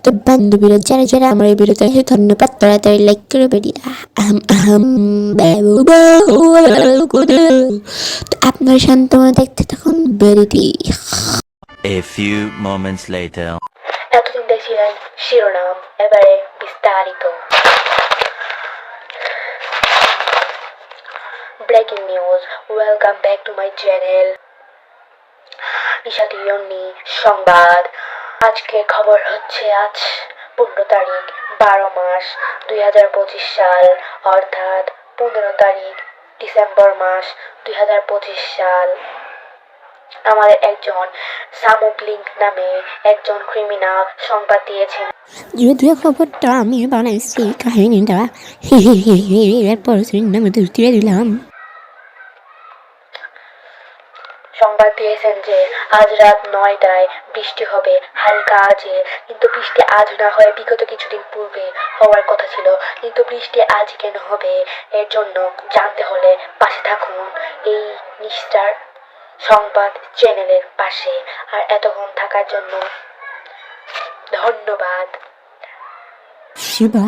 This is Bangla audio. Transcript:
তো বান্ধবীরা যারা যারা আমার এই ভিডিওতে ধন্যবাদ, তাড়াতাড়ি লাইক করে বেরিয়ে তো আপনার শান্তমা দেখতে তখন বেরিয়ে। A few moments later. এতদিন দেখছিলেন শিরোনাম, এবারে বিস্তারিত। Breaking news, welcome back to my channel নিশাতি ইয়নি সংবাদ। আজকে খবর হচ্ছে আজ 15 তারিখ 12 মাস 2025 সাল, অর্থাৎ 15 তারিখ ডিসেম্বর মাস 2025 সাল। আমাদের একজন সামুকলিঙ্ক নামে একজন ক্রিমিনাল সংবাদ দিয়েছেন। যদিও খবরটা আমি বানাইছি, কাহিনীটা এরপর নামে তুলে দিলাম। সংবাদ দিয়েছেন যে আজ রাত 9টায় বৃষ্টি হবে হালকা আজে, কিন্তু বৃষ্টি আজ না হয়ে বিগত কিছুদিন পূর্বে হওয়ার কথা ছিল। কিন্তু বৃষ্টি আজ কেন হবে, এর জন্য জানতে হলে পাশে থাকুন এই নিষ্ঠার সংবাদ চ্যানেলের পাশে। আর এতক্ষণ থাকার জন্য ধন্যবাদ। শিবা।